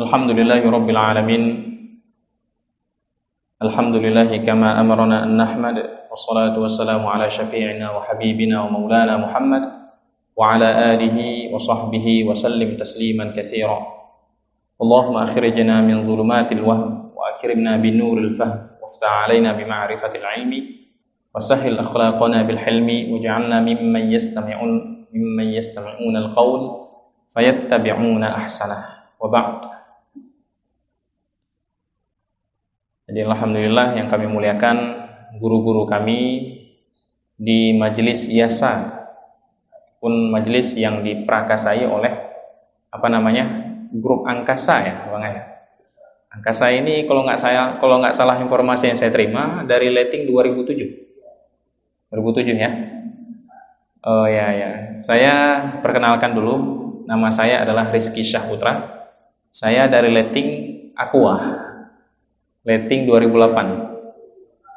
Alhamdulillahi Rabbil Alamin. Alhamdulillahi kama amarna an nahmad. Wassalatu wassalamu ala syafi'ina wa habibina wa maulana Muhammad wa ala alihi wa sahbihi wa sallim tasliman katsira. Allahumma akhrijna min dhulumatil wahm wa akrimna bin nuril fahm waftah alaina bi ma'rifatil ilmi wa sahhil akhlaqana bil hilmi waj'alna mimman yastami'una al-qawl fayattabi'una ahsanah. Wa ba'd. Jadi alhamdulillah yang kami muliakan guru-guru kami di majelis IASA pun majelis yang diprakasai oleh grup angkasa ya Bang ya. Angkasa ini kalau nggak salah informasi yang saya terima dari rating 2007 ya. Oh ya. Saya perkenalkan dulu, nama saya adalah Rizky Syahputra. Saya dari rating Aqua. Rating 2008.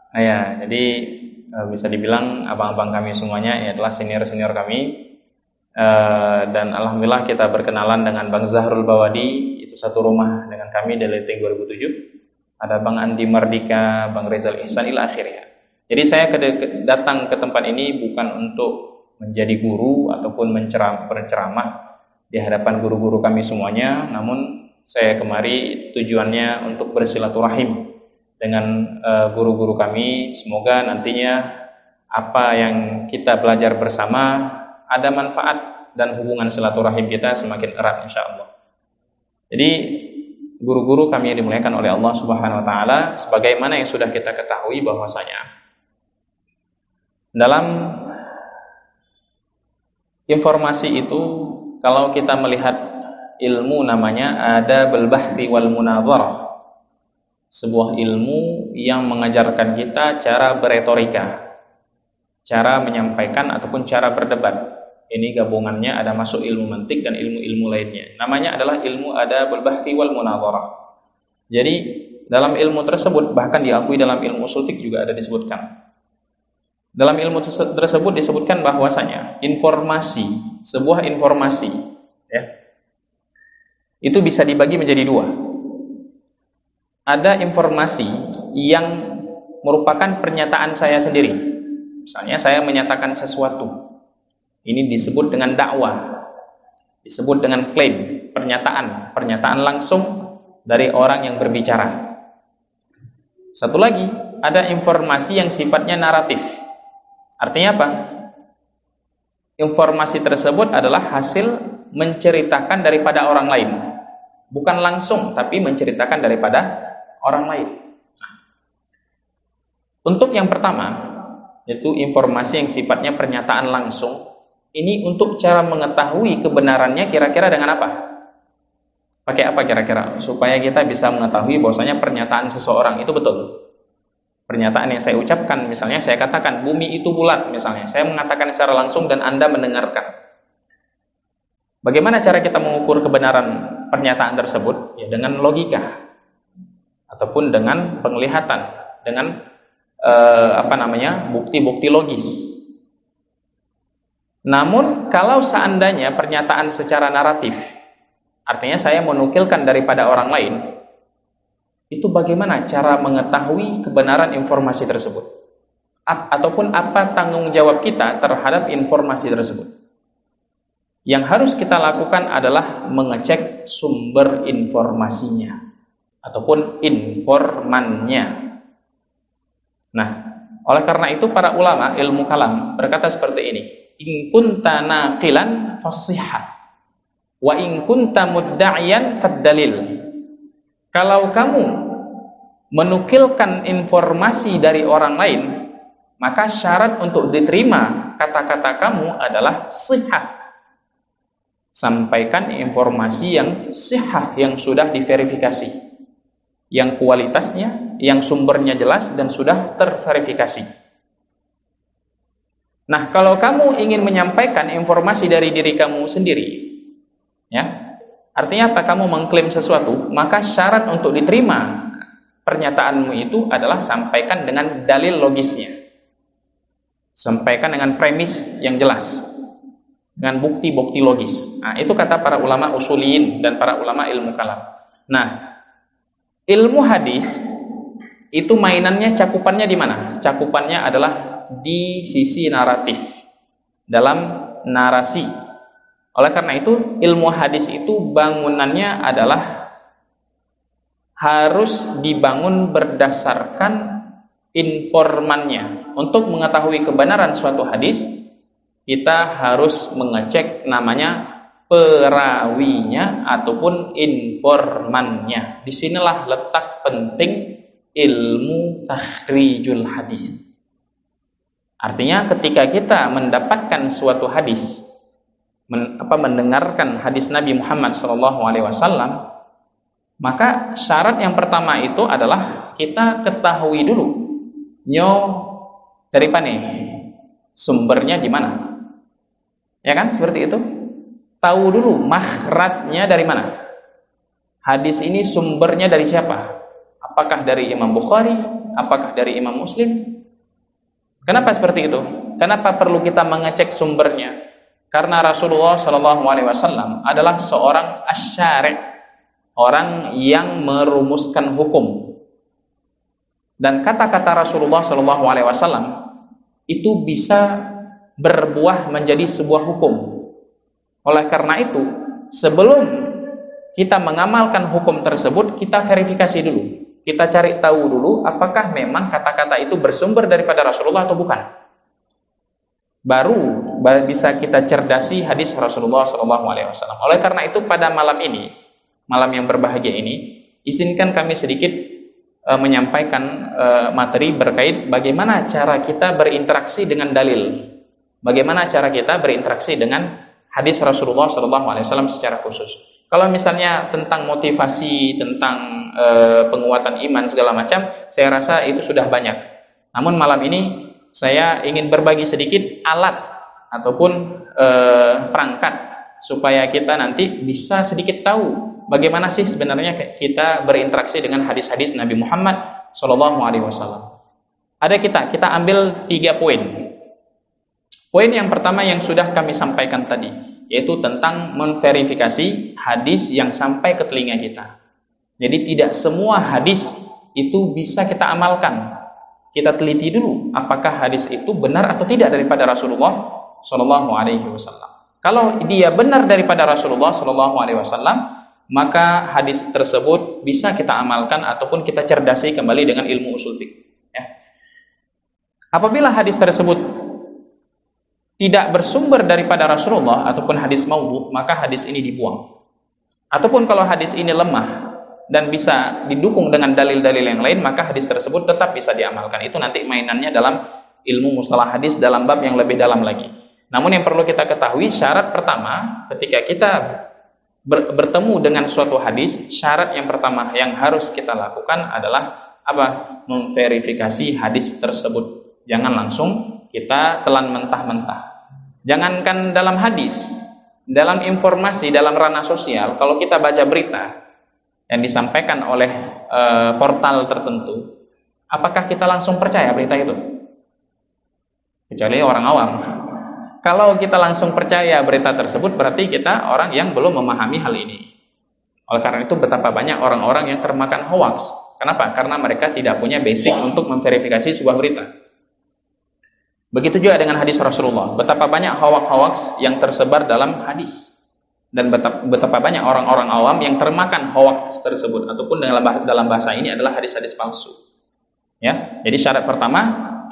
Nah ya, jadi bisa dibilang abang-abang kami semuanya ya adalah senior-senior kami. Dan alhamdulillah kita berkenalan dengan Bang Zahrul Bawadi, itu satu rumah dengan kami dari rating 2007. Ada Bang Andi Mardika, Bang Rizal Ihsan ila akhirnya. Jadi saya datang ke tempat ini bukan untuk menjadi guru ataupun berceramah di hadapan guru-guru kami semuanya, namun saya kemari tujuannya untuk bersilaturahim dengan guru-guru kami. Semoga nantinya apa yang kita belajar bersama ada manfaat dan hubungan silaturahim kita semakin erat insya Allah. Jadi guru-guru kami yang dimuliakan oleh Allah Subhanahu Wa Taala, sebagaimana yang sudah kita ketahui bahwasanya dalam informasi itu kalau kita melihat ilmu namanya adabul bahthi wal munadharah, sebuah ilmu yang mengajarkan kita cara beretorika, cara menyampaikan ataupun cara berdebat. Ini gabungannya ada masuk ilmu mantik dan ilmu-ilmu lainnya. Namanya adalah ilmu adabul bahthi wal munadharah. Jadi dalam ilmu tersebut bahkan diakui dalam ilmu usul fiqh juga ada disebutkan. Dalam ilmu tersebut disebutkan bahwasanya sebuah informasi ya, itu bisa dibagi menjadi dua. Ada informasi yang merupakan pernyataan saya sendiri. Misalnya saya menyatakan sesuatu. Ini disebut dengan dakwah. Disebut dengan klaim, pernyataan langsung dari orang yang berbicara. Satu lagi, ada informasi yang sifatnya naratif. Artinya apa? Informasi tersebut adalah hasil menceritakan daripada orang lain. Bukan langsung, tapi menceritakan daripada orang lain. Untuk yang pertama, yaitu informasi yang sifatnya pernyataan langsung. Ini untuk cara mengetahui kebenarannya kira-kira dengan apa? Pakai apa kira-kira? Supaya kita bisa mengetahui bahwasanya pernyataan seseorang itu betul. Pernyataan yang saya ucapkan, misalnya saya katakan bumi itu bulat, misalnya. Saya mengatakan secara langsung dan Anda mendengarkan. Bagaimana cara kita mengukur kebenaran pernyataan tersebut? Ya dengan logika ataupun dengan penglihatan, dengan bukti-bukti logis. Namun kalau seandainya pernyataan secara naratif, artinya saya menukilkan daripada orang lain, itu bagaimana cara mengetahui kebenaran informasi tersebut? Ataupun apa tanggung jawab kita terhadap informasi tersebut? Yang harus kita lakukan adalah mengecek sumber informasinya ataupun informannya. Nah, oleh karena itu para ulama ilmu kalam berkata seperti ini, in kunta naqilan fasihah wa in kunta mudda'iyan faddalil. Kalau kamu menukilkan informasi dari orang lain, maka syarat untuk diterima kata-kata kamu adalah sihah. Sampaikan informasi yang sihah, yang sudah diverifikasi, yang kualitasnya, yang sumbernya jelas dan sudah terverifikasi. Nah, kalau kamu ingin menyampaikan informasi dari diri kamu sendiri, ya, artinya apa? Kamu mengklaim sesuatu, maka syarat untuk diterima pernyataanmu itu adalah sampaikan dengan dalil logisnya, sampaikan dengan premis yang jelas, dengan bukti-bukti logis. Nah, itu kata para ulama usuliyin dan para ulama ilmu kalam. Nah, ilmu hadis itu mainannya, cakupannya di mana? Cakupannya adalah di sisi naratif, dalam narasi. Oleh karena itu, ilmu hadis itu bangunannya adalah harus dibangun berdasarkan informannya. Untuk mengetahui kebenaran suatu hadis, kita harus mengecek namanya perawinya ataupun informannya. Disinilah letak penting ilmu takhrijul hadis. Artinya ketika kita mendapatkan suatu hadis, mendengarkan hadis Nabi Muhammad SAW, maka syarat yang pertama itu adalah kita ketahui dulu dari mana sumbernya, di mana, ya kan, seperti itu. Tahu dulu makhrajnya dari mana, hadis ini sumbernya dari siapa, apakah dari Imam Bukhari, apakah dari Imam Muslim. Kenapa seperti itu? Kenapa perlu kita mengecek sumbernya? Karena Rasulullah SAW adalah seorang asy-syari', orang yang merumuskan hukum. Dan kata-kata Rasulullah SAW itu bisa berbuah menjadi sebuah hukum. Oleh karena itu, sebelum kita mengamalkan hukum tersebut, kita verifikasi dulu. Kita cari tahu dulu apakah memang kata-kata itu bersumber daripada Rasulullah atau bukan. Baru bisa kita cerdasi hadis Rasulullah SAW. Oleh karena itu, pada malam ini, malam yang berbahagia ini, izinkan kami sedikit menyampaikan materi berkait bagaimana cara kita berinteraksi dengan dalil, bagaimana cara kita berinteraksi dengan hadis Rasulullah SAW secara khusus. Kalau misalnya tentang motivasi, tentang penguatan iman segala macam, saya rasa itu sudah banyak. Namun malam ini saya ingin berbagi sedikit alat ataupun perangkat supaya kita nanti bisa sedikit tahu bagaimana sih sebenarnya kita berinteraksi dengan hadis-hadis Nabi Muhammad SAW. Ada kita ambil 3 poin. Poin yang pertama yang sudah kami sampaikan tadi, yaitu tentang memverifikasi hadis yang sampai ke telinga kita. Jadi tidak semua hadis itu bisa kita amalkan. Kita teliti dulu apakah hadis itu benar atau tidak daripada Rasulullah SAW. Kalau dia benar daripada Rasulullah SAW, maka hadis tersebut bisa kita amalkan ataupun kita cerdasi kembali dengan ilmu usul fiqh. Ya. Apabila hadis tersebut tidak bersumber daripada Rasulullah ataupun hadis maudhu, maka hadis ini dibuang. Ataupun kalau hadis ini lemah dan bisa didukung dengan dalil-dalil yang lain, maka hadis tersebut tetap bisa diamalkan. Itu nanti mainannya dalam ilmu mustalah hadis dalam bab yang lebih dalam lagi. Namun yang perlu kita ketahui, syarat pertama ketika kita bertemu dengan suatu hadis, syarat yang pertama yang harus kita lakukan adalah apa? Memverifikasi hadis tersebut. Jangan langsung kita telan mentah-mentah. Jangankan dalam hadis, dalam informasi, dalam ranah sosial, kalau kita baca berita yang disampaikan oleh portal tertentu, apakah kita langsung percaya berita itu? Kecuali orang awam. Kalau kita langsung percaya berita tersebut, berarti kita orang yang belum memahami hal ini. Oleh karena itu, betapa banyak orang-orang yang termakan hoax. Kenapa? Karena mereka tidak punya basic untuk memverifikasi sebuah berita. Begitu juga dengan hadis Rasulullah. Betapa banyak hoax-hoax yang tersebar dalam hadis. Dan betapa banyak orang-orang awam yang termakan hoax tersebut. Ataupun dalam bahasa ini adalah hadis-hadis palsu. Ya, jadi syarat pertama,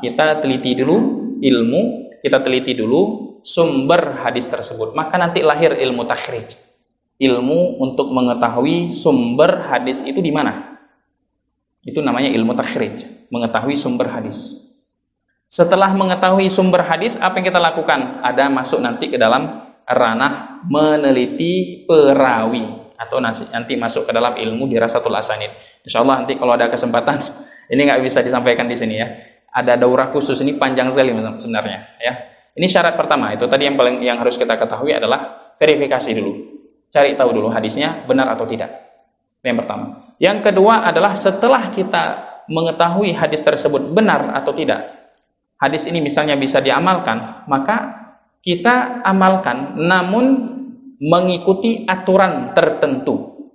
kita teliti dulu ilmu, kita teliti dulu sumber hadis tersebut. Maka nanti lahir ilmu takhrij. Ilmu untuk mengetahui sumber hadis itu di mana. Itu namanya ilmu takhrij, mengetahui sumber hadis. Setelah mengetahui sumber hadis, apa yang kita lakukan? Ada masuk nanti ke dalam ranah meneliti perawi, atau nanti masuk ke dalam ilmu dirasatul asanid. Insyaallah nanti kalau ada kesempatan, ini nggak bisa disampaikan di sini ya. Ada daurah khusus, ini panjang sekali sebenarnya ya. Ini syarat pertama, itu tadi yang harus kita ketahui adalah verifikasi dulu. Cari tahu dulu hadisnya benar atau tidak. Yang pertama. Yang kedua adalah setelah kita mengetahui hadis tersebut benar atau tidak, hadis ini misalnya bisa diamalkan, maka kita amalkan namun mengikuti aturan tertentu.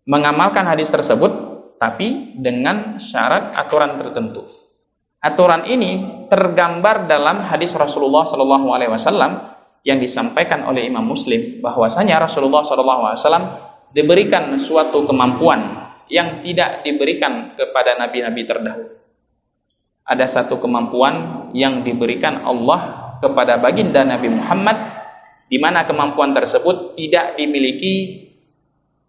mengamalkan hadis tersebut, tapi dengan syarat aturan tertentu. Aturan ini tergambar dalam hadis Rasulullah SAW yang disampaikan oleh Imam Muslim, bahwasanya Rasulullah SAW diberikan suatu kemampuan yang tidak diberikan kepada nabi-nabi terdahulu. Ada satu kemampuan yang diberikan Allah kepada baginda Nabi Muhammad, di mana kemampuan tersebut tidak dimiliki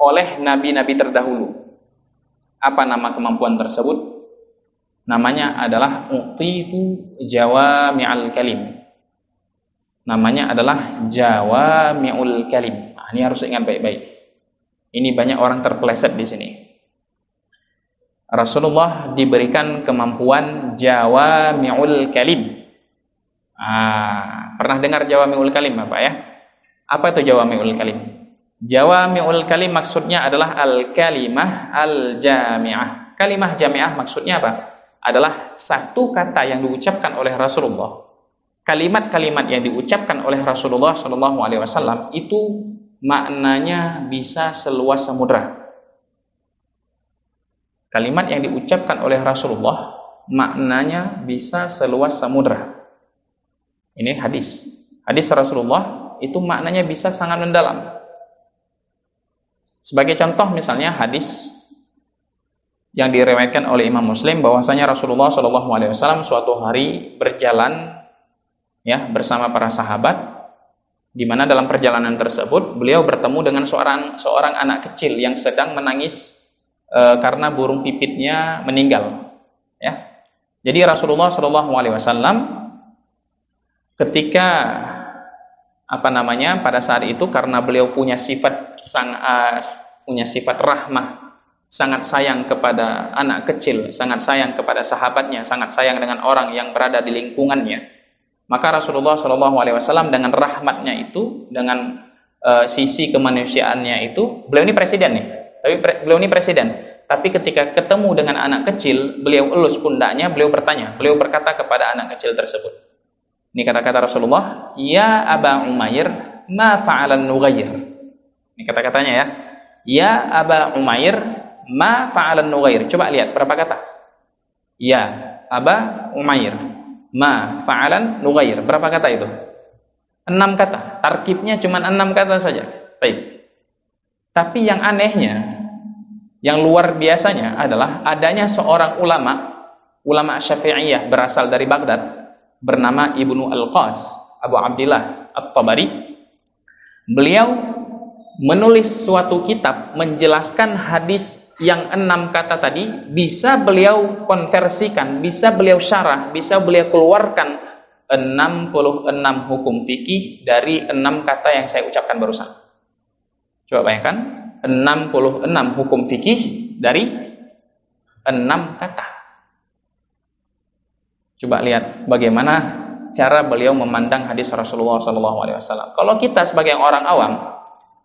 oleh nabi-nabi terdahulu. Apa nama kemampuan tersebut? Namanya adalah u'titu jawami'al kalim. Namanya adalah jawami'ul kalim. Nah, ini harus ingat baik-baik. Ini banyak orang terpeleset di sini. Rasulullah diberikan kemampuan jawami'ul kalim. Pernah dengar jawami'ul kalim apa ya? Apa itu jawami'ul kalim? Jawami'ul kalim maksudnya adalah al-kalimah al-jami'ah. Kalimah jami'ah maksudnya apa? Adalah satu kata yang diucapkan oleh Rasulullah. Kalimat-kalimat yang diucapkan oleh Rasulullah SAW itu maknanya bisa seluas samudra. Kalimat yang diucapkan oleh Rasulullah maknanya bisa seluas samudra. Ini hadis. Hadis Rasulullah itu maknanya bisa sangat mendalam. Sebagai contoh misalnya hadis yang diriwayatkan oleh Imam Muslim, bahwasanya Rasulullah SAW suatu hari berjalan ya bersama para sahabat, di mana dalam perjalanan tersebut beliau bertemu dengan seorang anak kecil yang sedang menangis karena burung pipitnya meninggal. Ya, jadi Rasulullah SAW ketika pada saat itu, karena beliau punya sifat rahmah, sangat sayang kepada anak kecil, sangat sayang kepada sahabatnya, sangat sayang dengan orang yang berada di lingkungannya, maka Rasulullah SAW dengan rahmatnya itu, dengan sisi kemanusiaannya itu, beliau ini presiden nih, tapi ketika ketemu dengan anak kecil, beliau elus pundaknya, beliau berkata kepada anak kecil tersebut, ini kata-kata Rasulullah, ya Aba Umair, ma fa'alan nughayr. Ini kata-katanya ya, ya Aba Umair, ma fa'alan nughayr. Coba lihat berapa kata? Ya Aba Umair, ma fa'alan nughayr. Berapa kata itu? 6 kata. Tarkibnya cuma 6 kata saja. Baik. Tapi yang anehnya, yang luar biasanya adalah adanya seorang ulama Syafi'iyah berasal dari Baghdad, bernama Ibnu Al-Qas, Abu Abdillah At-Tabari. Beliau menulis suatu kitab menjelaskan hadis yang 6 kata tadi, bisa beliau konversikan, bisa beliau syarah, bisa beliau keluarkan 66 hukum fikih dari 6 kata yang saya ucapkan barusan. Coba bayangkan, 66 hukum fikih dari 6 kata. Coba lihat bagaimana cara beliau memandang hadis Rasulullah SAW. Kalau kita sebagai orang awam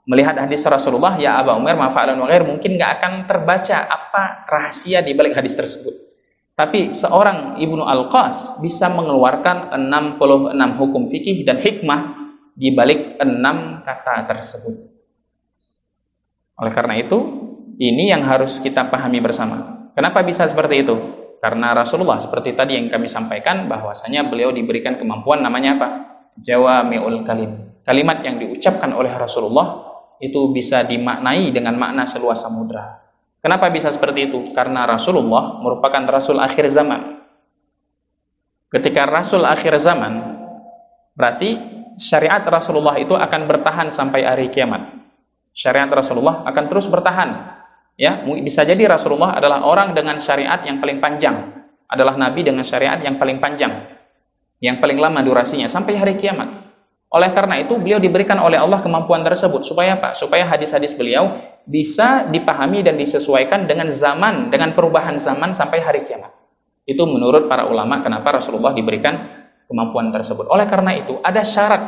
melihat hadis Rasulullah, ya Aba Umar ma fa'alan nughayr, mungkin nggak akan terbaca apa rahasia di balik hadis tersebut. Tapi seorang Ibnu Al-Qas bisa mengeluarkan 66 hukum fikih dan hikmah di balik 6 kata tersebut. Oleh karena itu, ini yang harus kita pahami bersama. Kenapa bisa seperti itu? Karena Rasulullah, seperti tadi yang kami sampaikan, bahwasanya beliau diberikan kemampuan namanya apa? Jawami'ul kalim. Kalimat yang diucapkan oleh Rasulullah itu bisa dimaknai dengan makna seluas samudra. Kenapa bisa seperti itu? Karena Rasulullah merupakan Rasul akhir zaman. Ketika Rasul akhir zaman, berarti syariat Rasulullah itu akan bertahan sampai hari kiamat. Syariat Rasulullah akan terus bertahan. Ya, bisa jadi Rasulullah adalah orang dengan syariat yang paling panjang, adalah nabi dengan syariat yang paling panjang, yang paling lama durasinya sampai hari kiamat. Oleh karena itu beliau diberikan oleh Allah kemampuan tersebut supaya apa? Supaya hadis-hadis beliau bisa dipahami dan disesuaikan dengan zaman, dengan perubahan zaman sampai hari kiamat. Itu menurut para ulama kenapa Rasulullah diberikan kemampuan tersebut. Oleh karena itu ada syarat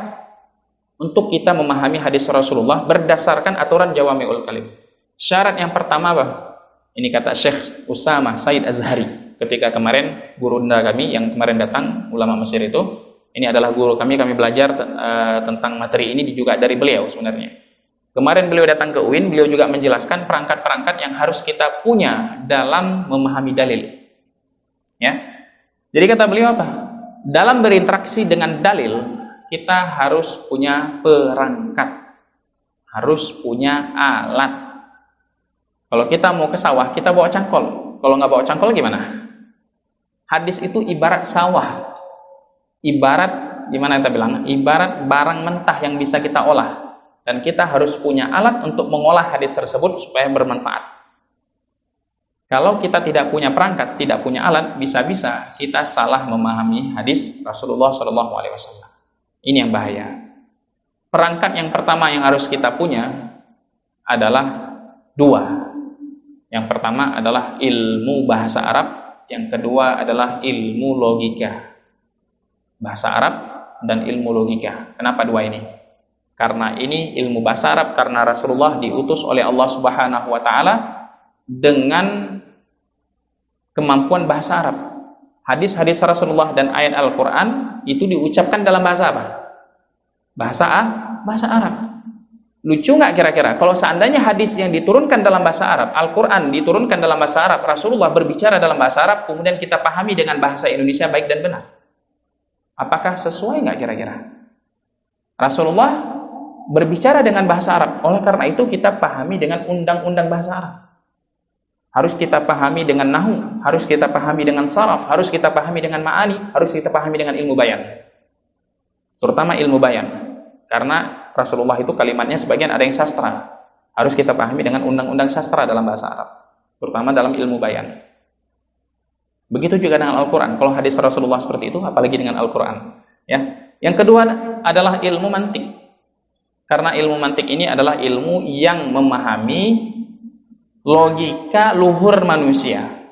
untuk kita memahami hadis Rasulullah berdasarkan aturan Jawami'ul Kalim. Syarat yang pertama apa? Ini kata Syekh Usama Said Azhari ketika kemarin guru kami yang kemarin datang, ulama Mesir itu, ini adalah guru kami belajar tentang materi ini juga dari beliau sebenarnya. Kemarin beliau datang ke UIN, beliau juga menjelaskan perangkat-perangkat yang harus kita punya dalam memahami dalil. Ya. Jadi kata beliau apa? Dalam berinteraksi dengan dalil, kita harus punya perangkat. Harus punya alat. Kalau kita mau ke sawah, kita bawa cangkol. Kalau nggak bawa cangkol gimana? Hadis itu ibarat sawah. Ibarat, gimana kita bilang? Ibarat barang mentah yang bisa kita olah. Dan kita harus punya alat untuk mengolah hadis tersebut supaya bermanfaat. Kalau kita tidak punya perangkat, tidak punya alat, bisa-bisa kita salah memahami hadis Rasulullah SAW. Ini yang bahaya. Perangkat yang pertama yang harus kita punya adalah dua. Yang pertama adalah ilmu bahasa Arab, yang kedua adalah ilmu logika. Bahasa Arab dan ilmu logika. Kenapa dua ini? Karena ini ilmu bahasa Arab, karena Rasulullah diutus oleh Allah Subhanahu wa taala dengan kemampuan bahasa Arab. Hadis-hadis Rasulullah dan ayat Al-Qur'an itu diucapkan dalam bahasa apa? Bahasa Arab. Lucu nggak kira-kira kalau seandainya hadis yang diturunkan dalam bahasa Arab, Al-Qur'an diturunkan dalam bahasa Arab, Rasulullah berbicara dalam bahasa Arab, kemudian kita pahami dengan bahasa Indonesia baik dan benar. Apakah sesuai nggak kira-kira? Rasulullah berbicara dengan bahasa Arab. Oleh karena itu kita pahami dengan undang-undang bahasa Arab. Harus kita pahami dengan nahwu, harus kita pahami dengan saraf, harus kita pahami dengan ma'ani, harus kita pahami dengan ilmu bayan. Terutama ilmu bayan. Karena Rasulullah itu kalimatnya sebagian ada yang sastra. Harus kita pahami dengan undang-undang sastra dalam bahasa Arab. Terutama dalam ilmu bayan. Begitu juga dengan Al-Quran. Kalau hadis Rasulullah seperti itu, apalagi dengan Al-Quran. Ya. Yang kedua adalah ilmu mantik. Karena ilmu mantik ini adalah ilmu yang memahami logika luhur manusia.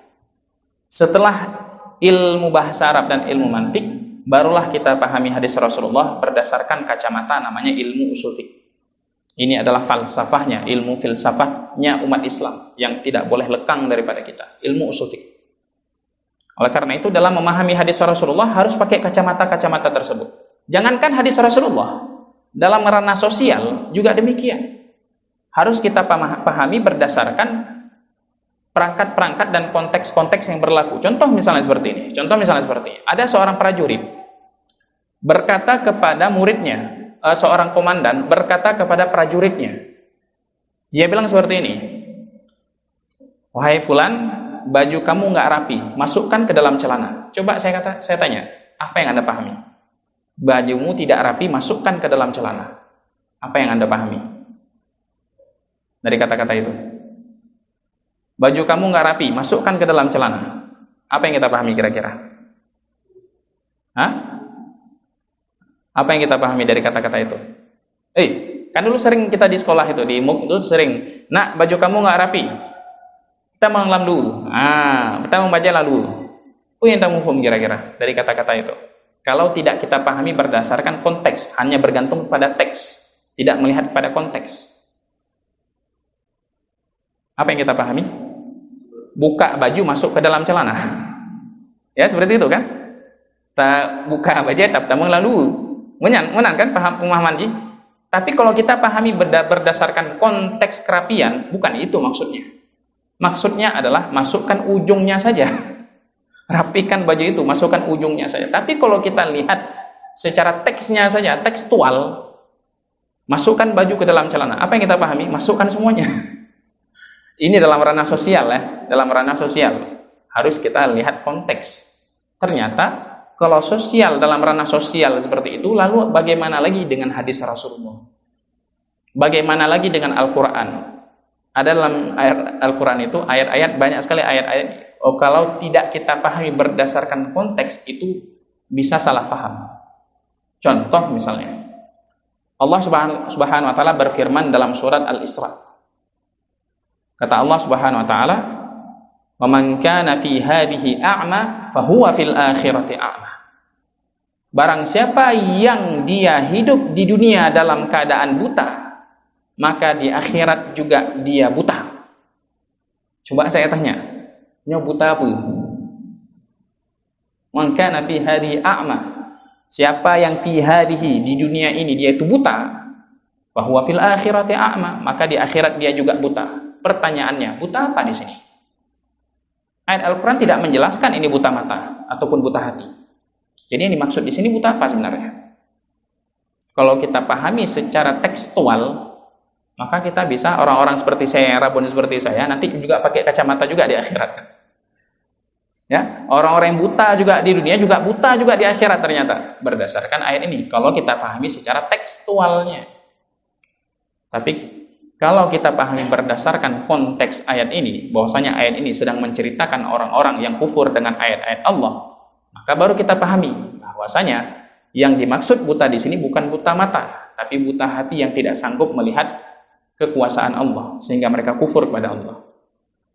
Setelah ilmu bahasa Arab dan ilmu mantik, barulah kita pahami hadis Rasulullah berdasarkan kacamata namanya ilmu usul fiqh. Ini adalah falsafahnya, ilmu filsafatnya umat Islam yang tidak boleh lekang daripada kita, ilmu usul fiqh. Oleh karena itu dalam memahami hadis Rasulullah harus pakai kacamata-kacamata tersebut. Jangankan hadis Rasulullah, dalam ranah sosial juga demikian. Harus kita pahami berdasarkan perangkat-perangkat dan konteks-konteks yang berlaku. Contoh misalnya seperti ini. Ada seorang prajurit berkata kepada muridnya, seorang komandan berkata kepada prajuritnya. Dia bilang seperti ini. Wahai fulan, baju kamu nggak rapi, masukkan ke dalam celana. Coba saya tanya, apa yang Anda pahami? Bajumu tidak rapi, masukkan ke dalam celana. Apa yang Anda pahami dari kata-kata itu? Baju kamu nggak rapi, masukkan ke dalam celana. Apa yang kita pahami kira-kira? Hah? Apa yang kita pahami dari kata-kata itu? Kan dulu sering kita di sekolah itu, di MUK itu sering, nak baju kamu nggak rapi, kita mengelam dulu. Kita membaca lalu. Apa yang kita mufhum kira-kira dari kata-kata itu? Kalau tidak kita pahami berdasarkan konteks, hanya bergantung pada teks, tidak melihat pada konteks. Apa yang kita pahami? Buka baju masuk ke dalam celana. Ya, seperti itu kan? Kita buka baju, kita mengelam dulu. Menang kan pemahaman ini? Tapi kalau kita pahami berdasarkan konteks kerapian, bukan itu maksudnya. Maksudnya adalah masukkan ujungnya saja. Rapikan baju itu, masukkan ujungnya saja. Tapi kalau kita lihat secara teksnya saja, tekstual, masukkan baju ke dalam celana. Apa yang kita pahami? Masukkan semuanya. Ini dalam ranah sosial ya, dalam ranah sosial. Harus kita lihat konteks. Ternyata kalau sosial, dalam ranah sosial seperti itu, lalu bagaimana lagi dengan hadis Rasulullah? Bagaimana lagi dengan Al-Quran? Ada dalam ayat Al-Quran itu ayat-ayat, banyak sekali ayat-ayat. Kalau tidak kita pahami berdasarkan konteks, itu bisa salah paham. Contoh misalnya, Allah Subhanahu wa taala berfirman dalam surat Al-Isra. Kata Allah Subhanahu wa taala, "Wa man kana fi hadhihi a'ma fahuwa fil akhirati a'ma." Barang siapa yang dia hidup di dunia dalam keadaan buta, maka di akhirat juga dia buta. Coba saya tanya, nya buta apa? Man kana fi hadhihi a'ma. Siapa yang fi hadhihi, di dunia ini dia itu buta, Bahwa fil akhirati a'ma, maka di akhirat dia juga buta. Pertanyaannya, buta apa di sini? Ayat Al-Quran tidak menjelaskan ini buta mata ataupun buta hati. Jadi yang dimaksud di sini buta apa sebenarnya? Kalau kita pahami secara tekstual, maka kita bisa, orang-orang seperti saya, rabun seperti saya, nanti juga pakai kacamata juga di akhirat. Ya, orang-orang yang buta juga di dunia juga buta juga di akhirat ternyata, berdasarkan ayat ini. Kalau kita pahami secara tekstualnya. Tapi kalau kita pahami berdasarkan konteks ayat ini, bahwasanya ayat ini sedang menceritakan orang-orang yang kufur dengan ayat-ayat Allah, maka baru kita pahami bahwasanya yang dimaksud buta di sini bukan buta mata, tapi buta hati yang tidak sanggup melihat kekuasaan Allah sehingga mereka kufur kepada Allah.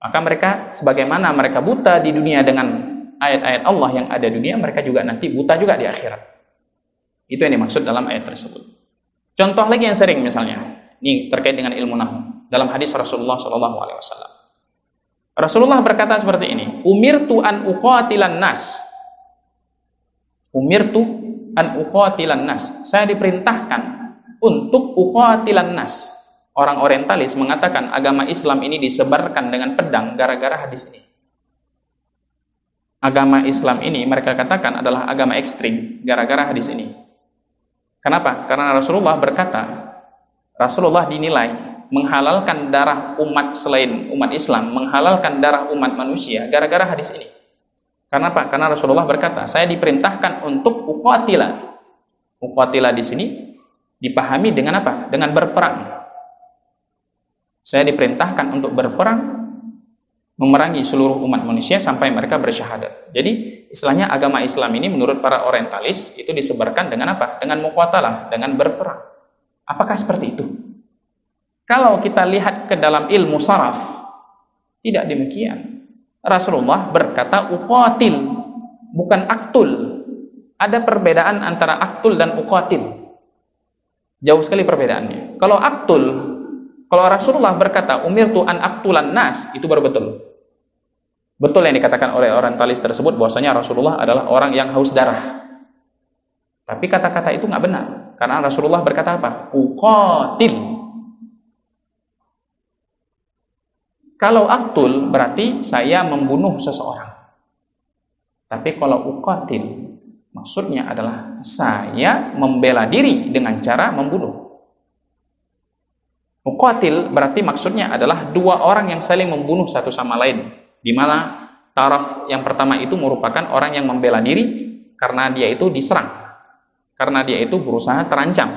Maka mereka, sebagaimana mereka buta di dunia dengan ayat-ayat Allah yang ada di dunia, mereka juga nanti buta juga di akhirat. Itu yang dimaksud dalam ayat tersebut. Contoh lagi yang sering misalnya, ini terkait dengan ilmu nahwu dalam hadis Rasulullah SAW. Rasulullah berkata seperti ini, umirtu an uqatilan nas. Umirtu an uqatilan nas. Saya diperintahkan untuk uqatilan nas. Orang orientalis mengatakan agama Islam ini disebarkan dengan pedang gara-gara hadis ini. Agama Islam ini mereka katakan adalah agama ekstrim gara-gara hadis ini. Kenapa? Karena Rasulullah berkata, Rasulullah dinilai menghalalkan darah umat selain umat Islam, menghalalkan darah umat manusia gara-gara hadis ini. Karena apa? Karena Rasulullah berkata, saya diperintahkan untuk uqatila. Uqatila di sini dipahami dengan apa? Dengan berperang. Saya diperintahkan untuk berperang, memerangi seluruh umat manusia sampai mereka bersyahadat. Jadi istilahnya agama Islam ini menurut para orientalis itu disebarkan dengan apa? Dengan muqatalah, dengan berperang. Apakah seperti itu? Kalau kita lihat ke dalam ilmu saraf, tidak demikian. Rasulullah berkata uqatil, bukan aktul. Ada perbedaan antara aktul dan uqatil. Jauh sekali perbedaannya. Kalau aktul, kalau Rasulullah berkata umirtu an aktulan nas, itu baru betul. Betul yang dikatakan oleh orientalis tersebut bahwasanya Rasulullah adalah orang yang haus darah. Tapi kata-kata itu nggak benar. Karena Rasulullah berkata apa? Uqatil. Kalau aktul berarti saya membunuh seseorang. Tapi kalau uqatil maksudnya adalah saya membela diri dengan cara membunuh. Uqatil berarti maksudnya adalah dua orang yang saling membunuh satu sama lain. Di mana taraf yang pertama itu merupakan orang yang membela diri karena dia itu diserang. Karena dia itu berusaha terancam.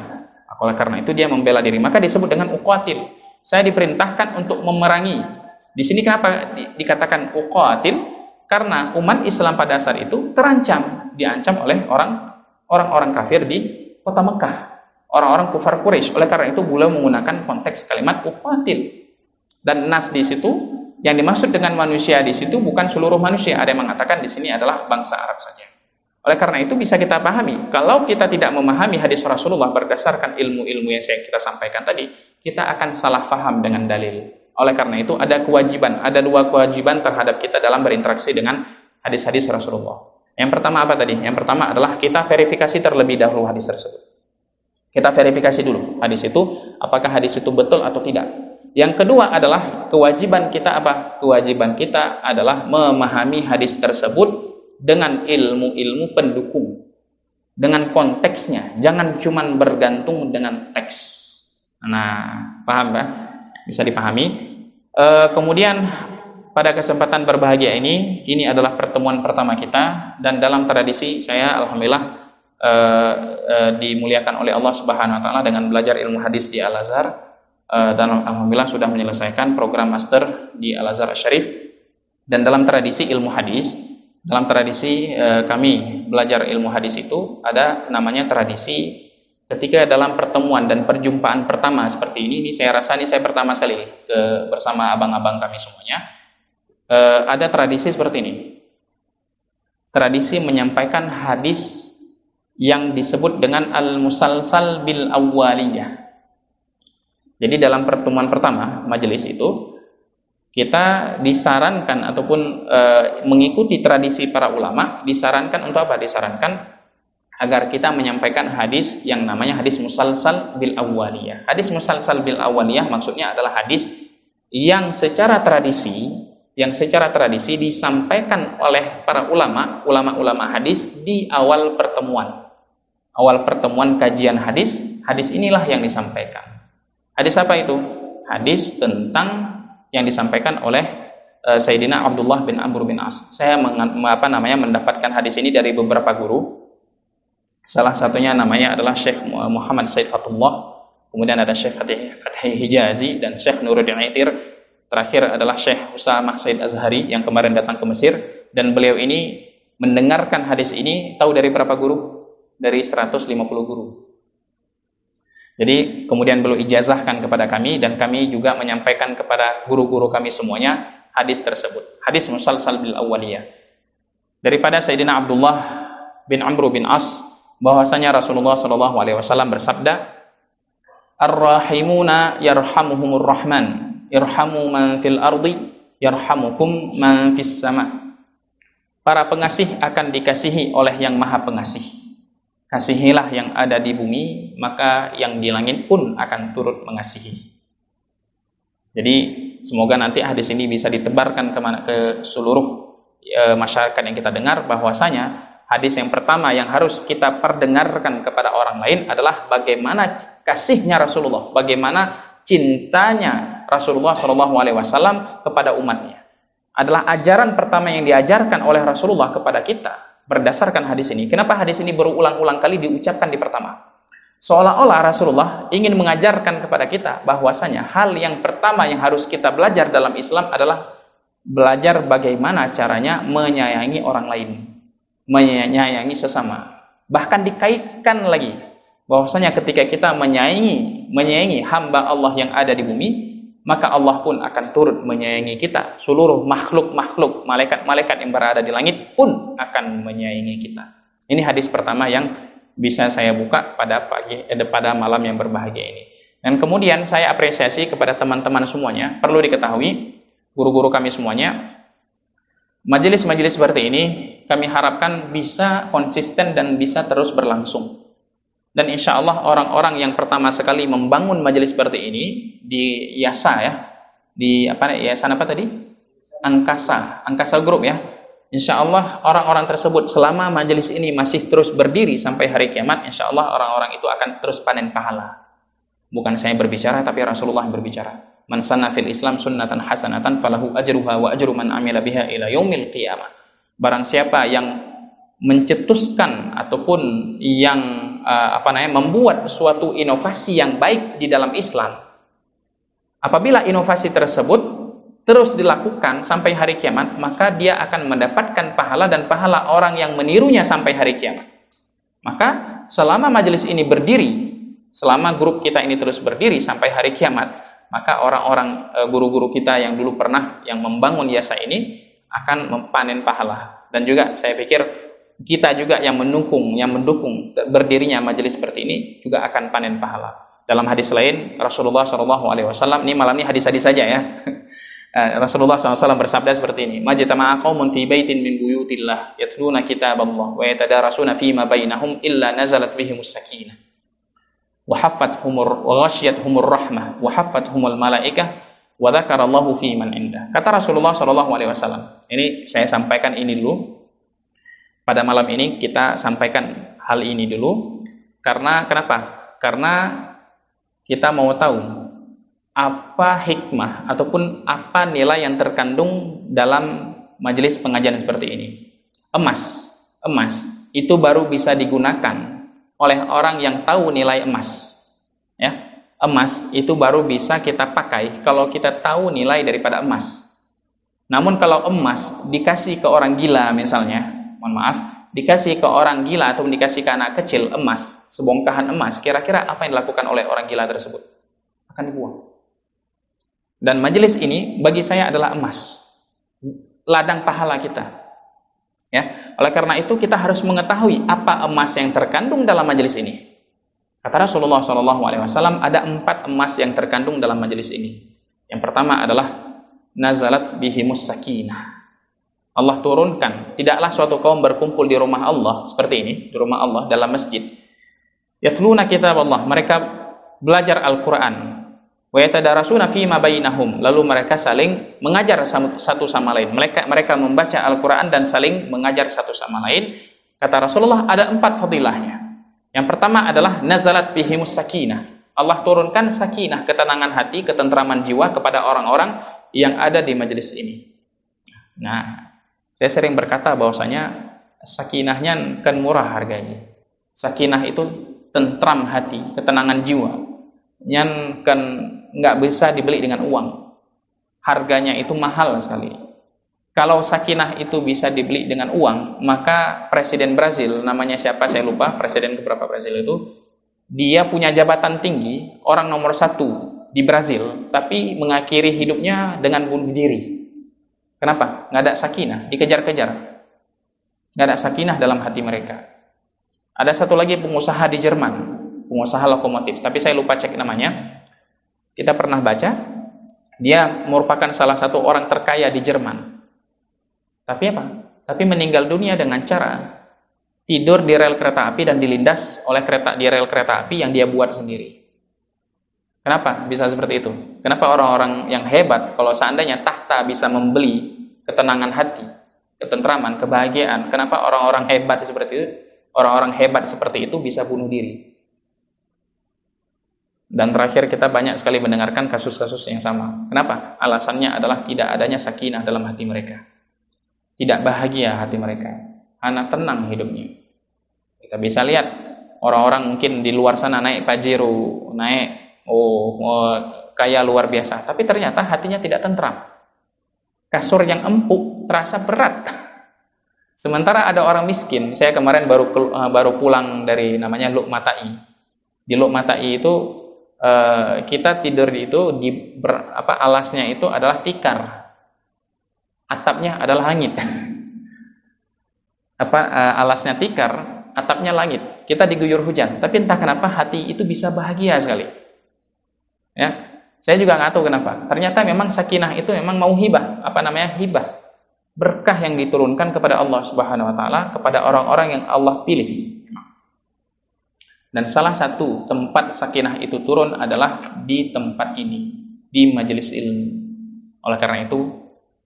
Oleh karena itu dia membela diri. Maka disebut dengan uqatil. Saya diperintahkan untuk memerangi. Di sini kenapa dikatakan uqatil? Karena umat Islam pada saat itu terancam. Diancam oleh orang-orang kafir di kota Mekah. Orang-orang kufar Quraisy. Oleh karena itu beliau menggunakan konteks kalimat uqatil. Dan nas di situ, yang dimaksud dengan manusia di situ bukan seluruh manusia. Ada yang mengatakan di sini adalah bangsa Arab saja. Oleh karena itu bisa kita pahami, kalau kita tidak memahami hadis Rasulullah berdasarkan ilmu-ilmu yang kita sampaikan tadi, kita akan salah paham dengan dalil. Oleh karena itu ada kewajiban, ada dua kewajiban terhadap kita dalam berinteraksi dengan hadis-hadis Rasulullah. Yang pertama apa tadi? Yang pertama adalah kita verifikasi terlebih dahulu hadis tersebut. Kita verifikasi dulu hadis itu, apakah hadis itu betul atau tidak. Yang kedua adalah kewajiban kita apa? Kewajiban kita adalah memahami hadis tersebut dengan ilmu-ilmu pendukung, dengan konteksnya, jangan cuma bergantung dengan teks. Nah, paham ya? Bisa dipahami. Kemudian pada kesempatan berbahagia ini adalah pertemuan pertama kita, dan dalam tradisi saya alhamdulillah dimuliakan oleh Allah Subhanahu wa taala dengan belajar ilmu hadis di Al-Azhar, dan alhamdulillah sudah menyelesaikan program master di Al-Azhar Syarif. Dan dalam tradisi ilmu hadis, dalam tradisi kami belajar ilmu hadis itu ada namanya tradisi ketika dalam pertemuan dan perjumpaan pertama seperti ini saya rasa ini saya pertama sekali bersama abang-abang kami semuanya, ada tradisi seperti ini. Tradisi menyampaikan hadis yang disebut dengan al-musalsal bil awwaliyah. Jadi dalam pertemuan pertama majelis itu kita disarankan ataupun mengikuti tradisi para ulama, disarankan untuk apa? Disarankan agar kita menyampaikan hadis yang namanya hadis musalsal bil awwaliyah. Hadis musalsal bil awwaliyah maksudnya adalah hadis yang secara tradisi disampaikan oleh para ulama hadis di awal pertemuan kajian hadis. Hadis inilah yang disampaikan. Hadis apa itu? Hadis tentang yang disampaikan oleh Sayyidina Abdullah bin Amr bin As. Saya mendapatkan hadis ini dari beberapa guru. Salah satunya namanya adalah Syekh Muhammad Said Fatullah, kemudian ada Syekh Fathi Hijazi dan Syekh Nuruddin Aitir. Terakhir adalah Syekh Usamah Said Azhari yang kemarin datang ke Mesir, dan beliau ini mendengarkan hadis ini tahu dari berapa guru? Dari 150 guru. Jadi kemudian beliau ijazahkan kepada kami, dan kami juga menyampaikan kepada guru-guru kami semuanya hadis tersebut. Hadis musalsal bil awwaliyah. Daripada Sayyidina Abdullah bin Amr bin As bahwasanya Rasulullah Shallallahu Alaihi Wasallam bersabda, "Ar-rahimuna yarhamuhumur rahman, irhamu man fil ardi, yarhamukum man fis sama." Para pengasih akan dikasihi oleh yang maha pengasih. Kasihilah yang ada di bumi, maka yang di langit pun akan turut mengasihi. Jadi semoga nanti hadis ini bisa ditebarkan ke seluruh masyarakat yang kita dengar, bahwasanya hadis yang pertama yang harus kita perdengarkan kepada orang lain adalah bagaimana kasihnya Rasulullah, bagaimana cintanya Rasulullah SAW kepada umatnya. Adalah ajaran pertama yang diajarkan oleh Rasulullah kepada kita berdasarkan hadis ini. Kenapa hadis ini berulang-ulang kali diucapkan di pertama? Seolah-olah Rasulullah ingin mengajarkan kepada kita bahwasanya hal yang pertama yang harus kita belajar dalam Islam adalah belajar bagaimana caranya menyayangi orang lain, menyayangi sesama. Bahkan dikaitkan lagi bahwasanya ketika kita menyayangi hamba Allah yang ada di bumi, maka Allah pun akan turut menyayangi kita. Seluruh makhluk-makhluk, malaikat-malaikat yang berada di langit pun akan menyayangi kita. Ini hadis pertama yang bisa saya buka pada malam yang berbahagia ini. Dan kemudian saya apresiasi kepada teman-teman semuanya. Perlu diketahui, guru-guru kami semuanya, majelis-majelis seperti ini kami harapkan bisa konsisten dan bisa terus berlangsung. Dan insya Allah orang-orang yang pertama sekali membangun majelis seperti ini di yayasan apa tadi? Angkasa Group ya. Insya Allah orang-orang tersebut selama majelis ini masih terus berdiri sampai hari kiamat, insya Allah orang-orang itu akan terus panen pahala. Bukan saya berbicara, tapi Rasulullah yang berbicara. Man sanna fil Islam sunnatan hasanatan falahu ajruha wa ajru man amila biha ila yaumil qiyamah. Barang siapa yang mencetuskan ataupun yang membuat suatu inovasi yang baik di dalam Islam, apabila inovasi tersebut terus dilakukan sampai hari kiamat, maka dia akan mendapatkan pahala dan pahala orang yang menirunya sampai hari kiamat. Maka selama majelis ini berdiri, selama grup kita ini terus berdiri sampai hari kiamat, maka orang-orang guru-guru kita yang dulu pernah yang membangun yasa ini akan mempanen pahala. Dan juga saya pikir kita juga yang mendukung berdirinya majelis seperti ini juga akan panen pahala. Dalam hadis lain Rasulullah SAW, ini malam ini hadis-hadis saja ya. Rasulullah SAW bersabda seperti ini, majtama'a qaumun fi baitin min buyutillah yatluna kitaballah wa yatadarasuna fima bainahum illa nazalat bihimus sakinah wa ghashiyatuhumur rahmah wa haffathumul malaikah wa dzakarallahu fi man indah. Kata Rasulullah SAW, ini saya sampaikan ini dulu. Pada malam ini kita sampaikan hal ini dulu. Kenapa? Karena kita mau tahu apa hikmah ataupun apa nilai yang terkandung dalam majelis pengajian seperti ini. Emas itu baru bisa digunakan oleh orang yang tahu nilai emas. Ya, emas itu baru bisa kita pakai kalau kita tahu nilai daripada emas. Namun kalau emas dikasih ke orang gila misalnya, dikasih ke orang gila atau dikasih ke anak kecil emas, sebongkahan emas, kira-kira apa yang dilakukan oleh orang gila tersebut? Akan dibuang. Dan majelis ini bagi saya adalah emas, ladang pahala kita. Ya, oleh karena itu kita harus mengetahui apa emas yang terkandung dalam majelis ini. Kata Rasulullah SAW, ada 4 emas yang terkandung dalam majelis ini. Yang pertama adalah nazalat bihimus sakinah. Allah turunkan, tidaklah suatu kaum berkumpul di rumah Allah seperti ini, di rumah Allah dalam masjid. Yatluna kitab Allah, mereka belajar Al-Qur'an. Wa yatadarasuna fima bainahum, lalu mereka saling mengajar satu sama lain. Mereka membaca Al-Qur'an dan saling mengajar satu sama lain. Kata Rasulullah ada 4 fadilahnya. Yang pertama adalah nazalat bihimus sakinah. Allah turunkan sakinah, ketenangan hati, ketentraman jiwa kepada orang-orang yang ada di majelis ini. Nah, saya sering berkata bahwasanya sakinahnya kan murah harganya. Sakinah itu tentram hati, ketenangan jiwa. Yang kan nggak bisa dibeli dengan uang. Harganya itu mahal sekali. Kalau sakinah itu bisa dibeli dengan uang, maka Presiden Brazil, namanya siapa saya lupa, presiden keberapa Brazil itu, dia punya jabatan tinggi, orang nomor 1 di Brazil, tapi mengakhiri hidupnya dengan bunuh diri. Kenapa? Nggak ada sakinah, dikejar-kejar. Nggak ada sakinah dalam hati mereka. Ada satu lagi pengusaha di Jerman, pengusaha lokomotif, tapi saya lupa cek namanya. Kita pernah baca, dia merupakan salah satu orang terkaya di Jerman. Tapi apa? Tapi meninggal dunia dengan cara tidur di rel kereta api dan dilindas oleh di rel kereta api yang dia buat sendiri. Kenapa bisa seperti itu? Kenapa orang-orang yang hebat, kalau seandainya tahta bisa membeli ketenangan hati, ketentraman, kebahagiaan, kenapa orang-orang hebat seperti itu bisa bunuh diri? Dan terakhir kita banyak sekali mendengarkan kasus-kasus yang sama. Kenapa? Alasannya adalah tidak adanya sakinah dalam hati mereka. Tidak bahagia hati mereka. Hanya tenang hidupnya. Kita bisa lihat orang-orang mungkin di luar sana naik Pajero, naik kaya luar biasa, tapi ternyata hatinya tidak tentram. Kasur yang empuk terasa berat. Sementara ada orang miskin. Saya kemarin baru pulang dari namanya Lukmatai. Di Lukmatai itu kita tidur itu alasnya itu adalah tikar. Atapnya adalah langit. Alasnya tikar, atapnya langit. Kita diguyur hujan, tapi entah kenapa hati itu bisa bahagia sekali. Ya, saya juga nggak tahu kenapa. Ternyata memang sakinah itu memang mau hibah, hibah, berkah yang diturunkan kepada Allah Subhanahu Wa Taala kepada orang-orang yang Allah pilih. Dan salah satu tempat sakinah itu turun adalah di tempat ini, di majelis ilmu. Oleh karena itu,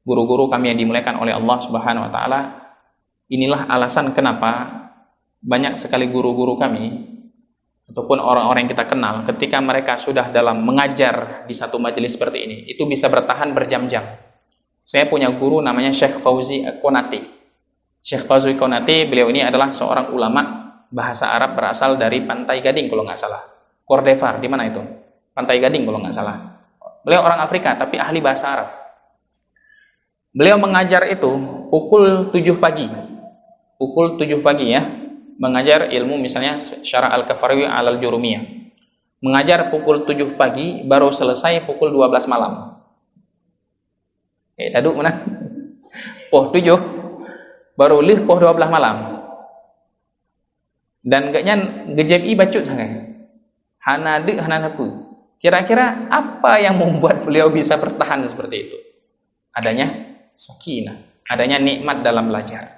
guru-guru kami yang dimuliakan oleh Allah Subhanahu Wa Taala, inilah alasan kenapa banyak sekali guru-guru kami ataupun orang-orang yang kita kenal, ketika mereka sudah dalam mengajar di satu majelis seperti ini, itu bisa bertahan berjam-jam. Saya punya guru namanya Syekh Fauzi Konati. Syekh Fauzi Konati, beliau ini adalah seorang ulama bahasa Arab berasal dari Pantai Gading kalau nggak salah. Kordevar, di mana itu? Pantai Gading kalau nggak salah. Beliau orang Afrika tapi ahli bahasa Arab. Beliau mengajar itu pukul 7 pagi. Pukul 7 pagi ya. Mengajar ilmu misalnya Syarah Al-Kafariyah Al-Jurumiyah. Mengajar pukul 7 pagi, baru selesai pukul 12 malam. Taduk mana? Poh 7, baru lih poh 12 malam. Dan kayaknya gejebi bacut sangat. Hana dek, hana apa? Kira-kira apa yang membuat beliau bisa bertahan seperti itu? Adanya sakinah, adanya nikmat dalam belajar.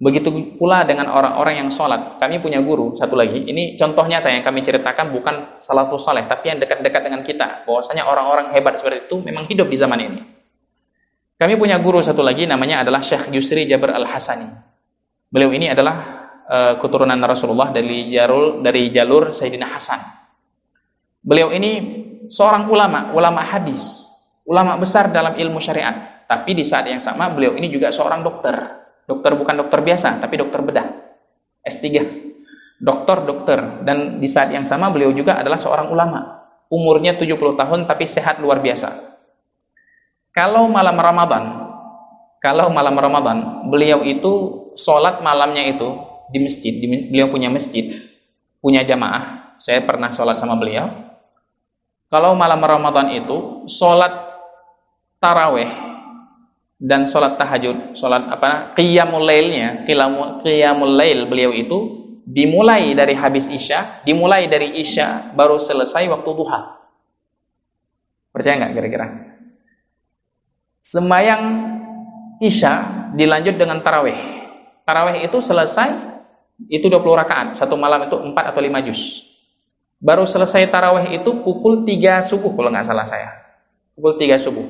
Begitu pula dengan orang-orang yang sholat. Kami punya guru satu lagi. Ini contoh nyata yang kami ceritakan, bukan salafus saleh, tapi yang dekat-dekat dengan kita. Bahwasanya orang-orang hebat seperti itu memang hidup di zaman ini. Kami punya guru satu lagi, namanya adalah Syekh Yusri Jabir Al-Hasani. Beliau ini adalah keturunan Rasulullah dari jalur Sayyidina Hasan. Beliau ini seorang ulama hadis, ulama besar dalam ilmu syariat. Tapi di saat yang sama beliau ini juga seorang dokter. Dokter bukan dokter biasa, tapi dokter bedah. S3. Dokter. Dan di saat yang sama beliau juga adalah seorang ulama. Umurnya 70 tahun tapi sehat luar biasa. Kalau malam Ramadan, beliau itu sholat malamnya itu di masjid. Beliau punya masjid, punya jamaah. Saya pernah sholat sama beliau. Kalau malam Ramadan itu sholat taraweh dan sholat tahajud, qiyamul lail beliau itu dimulai dari habis isya, baru selesai waktu duha. Percaya nggak kira-kira? Sembahyang isya dilanjut dengan tarawih. Tarawih itu selesai, itu 20 rakaat. Satu malam itu 4 atau 5 juz. Baru selesai tarawih itu pukul 3 subuh kalau nggak salah saya. Pukul 3 subuh.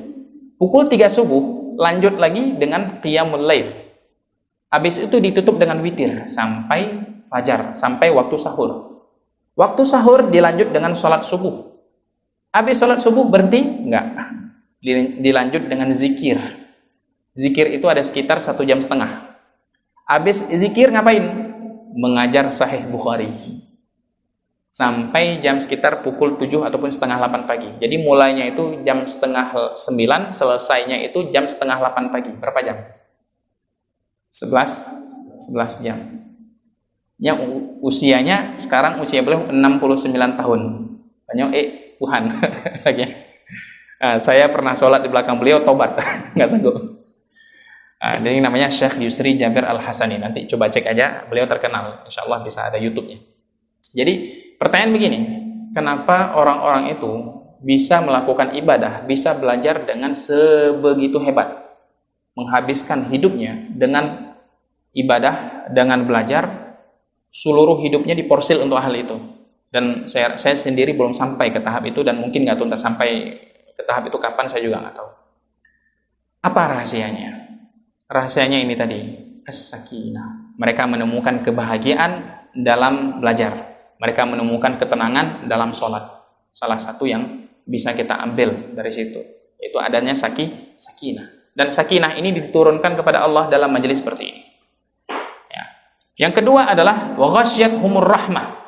Pukul 3 subuh lanjut lagi dengan qiyamul lail. Habis itu ditutup dengan witir sampai fajar, sampai waktu sahur. Waktu sahur dilanjut dengan sholat subuh. Habis sholat subuh berhenti? Enggak. Dilanjut dengan zikir. Zikir itu ada sekitar 1,5 jam. Habis zikir ngapain? Mengajar Sahih Bukhari. Sampai jam sekitar pukul 7 ataupun setengah 8 pagi. Jadi mulainya itu jam setengah 9, selesainya itu jam setengah 8 pagi. Berapa jam? 11 jam. Yang usianya sekarang usia beliau 69 tahun. Banyak Tuhan lagi. Saya pernah sholat di belakang beliau, tobat nggak sanggup. Jadi namanya Syekh Yusri Jabir Al-Hasani. Nanti coba cek aja, beliau terkenal. Insya Allah bisa ada YouTube-nya. Jadi pertanyaan begini, kenapa orang-orang itu bisa melakukan ibadah, bisa belajar dengan sebegitu hebat, menghabiskan hidupnya dengan ibadah, dengan belajar, seluruh hidupnya diporsil untuk hal itu. Dan saya sendiri belum sampai ke tahap itu, dan mungkin nggak tuntas sampai ke tahap itu kapan, saya juga nggak tahu. Apa rahasianya? Rahasianya ini tadi, as-sakinah. Mereka menemukan kebahagiaan dalam belajar. Mereka menemukan ketenangan dalam sholat. Salah satu yang bisa kita ambil dari situ, yaitu adanya sakinah. Dan sakinah ini diturunkan kepada Allah dalam majelis seperti ini. Ya. Yang kedua adalah wa ghasyiyatuhumur rahmah.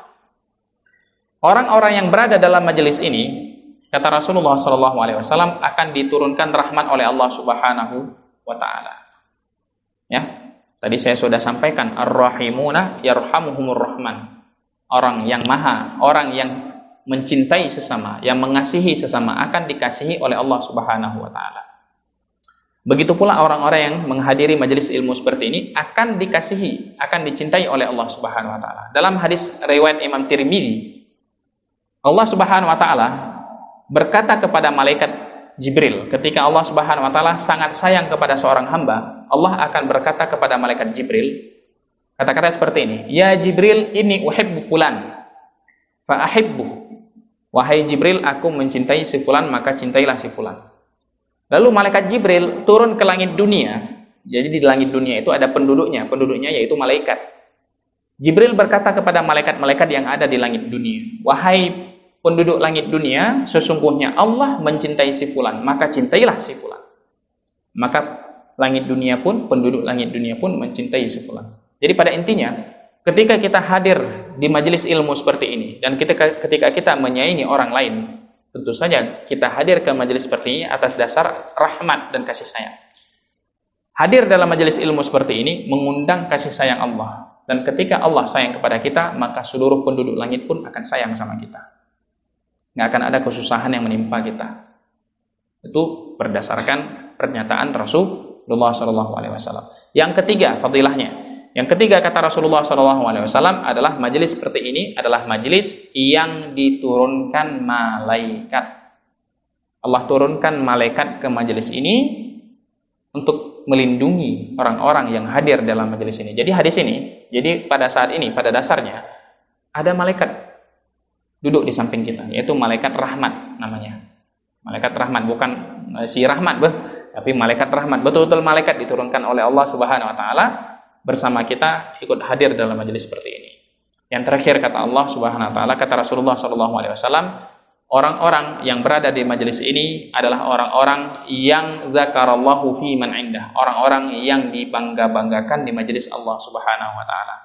Orang-orang yang berada dalam majelis ini, kata Rasulullah SAW, akan diturunkan rahmat oleh Allah Subhanahu wa Ta'ala. Ya, tadi saya sudah sampaikan, ar-rahimuna yarhamuhumur rahman. Orang yang maha, orang yang mencintai sesama, yang mengasihi sesama akan dikasihi oleh Allah Subhanahu wa Ta'ala. Begitu pula orang-orang yang menghadiri majelis ilmu seperti ini akan dikasihi, akan dicintai oleh Allah Subhanahu wa Ta'ala. Dalam hadis riwayat Imam Tirmidzi, Allah Subhanahu wa Ta'ala berkata kepada malaikat Jibril, ketika Allah Subhanahu wa Ta'ala sangat sayang kepada seorang hamba, Allah akan berkata kepada malaikat Jibril kata-kata seperti ini, ya Jibril, ini uhibbu fulan fa ahibbu. Wahai Jibril, aku mencintai si fulan, maka cintailah si fulan. Lalu malaikat Jibril turun ke langit dunia. Jadi di langit dunia itu ada penduduknya yaitu malaikat. Jibril berkata kepada malaikat-malaikat yang ada di langit dunia, wahai penduduk langit dunia, sesungguhnya Allah mencintai si fulan, maka cintailah si fulan. Maka langit dunia pun, penduduk langit dunia pun mencintai si fulan. Jadi pada intinya, ketika kita hadir di majelis ilmu seperti ini, dan ketika kita menyayangi orang lain, tentu saja kita hadir ke majelis seperti ini atas dasar rahmat dan kasih sayang. Hadir dalam majelis ilmu seperti ini mengundang kasih sayang Allah. Dan ketika Allah sayang kepada kita, maka seluruh penduduk langit pun akan sayang sama kita. Nggak akan ada kesusahan yang menimpa kita. Itu berdasarkan pernyataan Rasulullah SAW. Yang ketiga, fadilahnya. Yang ketiga, kata Rasulullah SAW adalah majelis seperti ini adalah majelis yang diturunkan malaikat. Allah turunkan malaikat ke majelis ini untuk melindungi orang-orang yang hadir dalam majelis ini. Jadi hadis ini, jadi pada saat ini, pada dasarnya ada malaikat duduk di samping kita, yaitu malaikat rahmat namanya. Malaikat rahmat, bukan si rahmat, tapi malaikat rahmat. Betul-betul malaikat diturunkan oleh Allah Subhanahu wa Ta'ala bersama kita ikut hadir dalam majelis seperti ini. Yang terakhir, kata Allah Subhanahu wa Ta'ala, kata Rasulullah SAW, orang-orang yang berada di majelis ini adalah orang-orang yang zakarallahu fi man indah, orang-orang yang dibangga-banggakan di majelis Allah Subhanahu wa Ta'ala.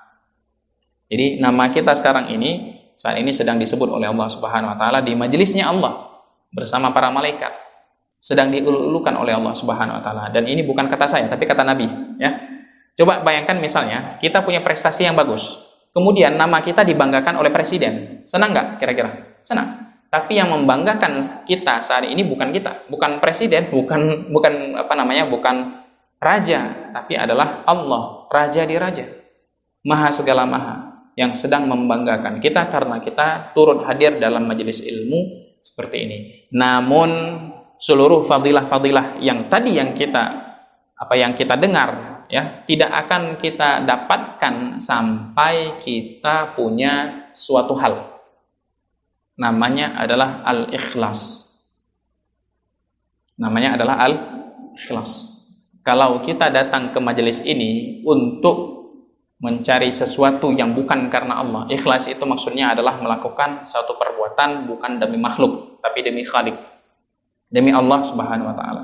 Jadi nama kita sekarang ini, saat ini sedang disebut oleh Allah Subhanahu wa Ta'ala di majelisnya Allah bersama para malaikat, sedang diulu-ulukan oleh Allah Subhanahu wa Ta'ala. Dan ini bukan kata saya, tapi kata Nabi, ya. Coba bayangkan misalnya kita punya prestasi yang bagus, kemudian nama kita dibanggakan oleh presiden, senang nggak kira-kira? Senang. Tapi yang membanggakan kita saat ini bukan kita, bukan presiden, bukan raja, tapi adalah Allah, raja di raja, maha segala maha, yang sedang membanggakan kita karena kita turut hadir dalam majelis ilmu seperti ini. Namun seluruh fadilah-fadilah yang tadi yang kita dengar ya, tidak akan kita dapatkan sampai kita punya suatu hal. Namanya adalah al-ikhlas. Namanya adalah al-ikhlas. Kalau kita datang ke majelis ini untuk mencari sesuatu yang bukan karena Allah, ikhlas itu maksudnya adalah melakukan suatu perbuatan bukan demi makhluk, tapi demi Khalik, demi Allah Subhanahu wa Ta'ala.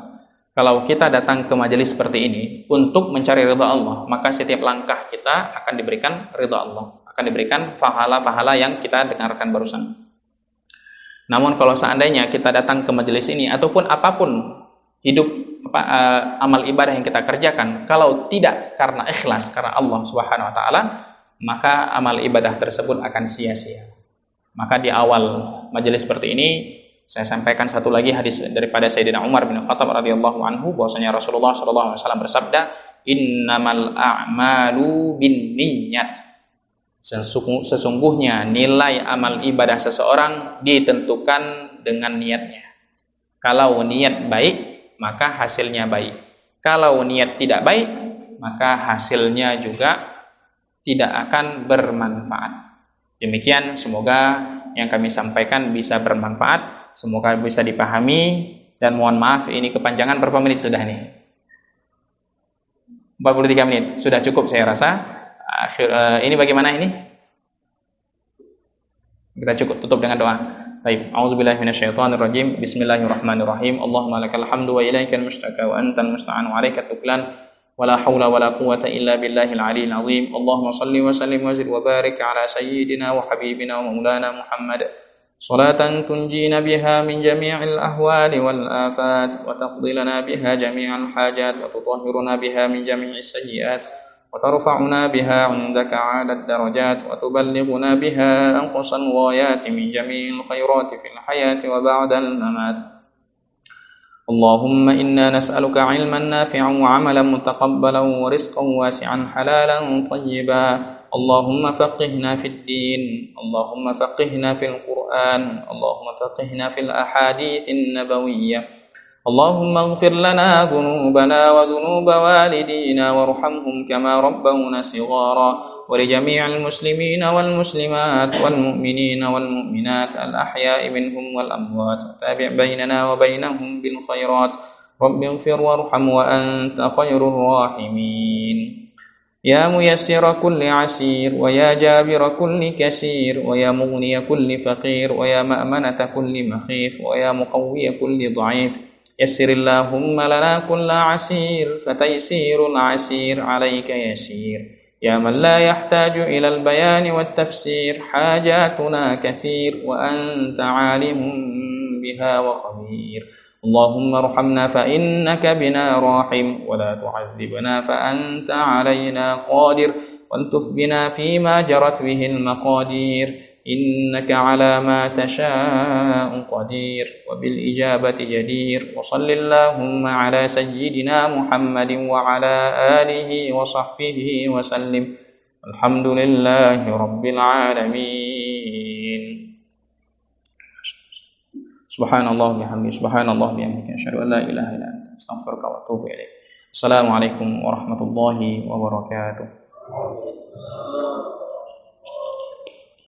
Kalau kita datang ke majelis seperti ini untuk mencari ridha Allah, maka setiap langkah kita akan diberikan ridha Allah, akan diberikan pahala-pahala yang kita dengarkan barusan. Namun kalau seandainya kita datang ke majelis ini ataupun apapun amal ibadah yang kita kerjakan, kalau tidak karena ikhlas karena Allah Subhanahu wa Ta'ala, maka amal ibadah tersebut akan sia-sia. Maka di awal majelis seperti ini saya sampaikan satu lagi hadis daripada Sayyidina Umar bin Khattab radhiyallahu anhu, bahwasanya Rasulullah sallallahu alaihi wasallam bersabda, "Innamal a'malu binniyat." Sesungguhnya nilai amal ibadah seseorang ditentukan dengan niatnya. Kalau niat baik, maka hasilnya baik. Kalau niat tidak baik, maka hasilnya juga tidak akan bermanfaat. Demikian, semoga yang kami sampaikan bisa bermanfaat, semoga bisa dipahami, dan mohon maaf ini kepanjangan. Berapa menit sudah nih? 43 menit, sudah cukup saya rasa. Ini bagaimana ini? Kita cukup tutup dengan doa. Baik, a'udzubillahi minasyaitonirrajim. Bismillahirrahmanirrahim. Allahumma lakal hamdu wa ilaikal mustaka wa antal musta'an wa alaikal tuklan wa la haula wa la quwwata illa billahil aliyil azim. Allahumma salli wa sallim wa zid wa barik ala sayyidina wa habibina wa maulana Muhammad. Salatan tunjina biha min jami'il ahwali wal afat wa taqdi lana biha jami'al hajat wa tutahhiruna biha min jami'is sayyiat وترفعنا بها عندك أعلى الدرجات وتبلغنا بها أقصى الغايات من جميع الخيرات في الحياة وبعد الممات. اللهم إنا نسألك علما نافعا وعملا متقبلا ورزقا واسعا حلالا طيبا. اللهم فقهنا في الدين، اللهم فقهنا في القرآن، اللهم فقهنا في الأحاديث النبوية. اللهم اغفر لنا ذنوبنا وذنوب والدينا وارحمهم كما ربونا صغارا، ولجميع المسلمين والمسلمات والمؤمنين والمؤمنات الأحياء منهم والأموات. تابع بيننا وبينهم بالخيرات. رب اغفر وارحم وأنت خير الراحمين. يا ميسر كل عسير، ويا جابر كل كسير، ويا مغني كل فقير، ويا مأمنة كل مخيف، ويا مقوي كل ضعيف. يسر اللهم لنا كل عسير، فتيسير العسير عليك يسير. يا من لا يحتاج إلى البيان والتفسير، حاجاتنا كثير وأنت عالم بها وخبير. اللهم ارحمنا فإنك بنا راحم، ولا تعذبنا فأنت علينا قادر، والطف بنا فيما جرت به المقادير. إنك على ما تشاء قدير، وبالإجابة جدير. وصل اللهم على سيدنا محمد وعلى آله وصحبه وسلم. الحمد لله رب العالمين. سبحان الله وبحمده، سبحان الله وبحمده، أشهد أن لا إله إلا أنت، أستغفرك وأتوب إليك. السلام عليكم ورحمة الله وبركاته.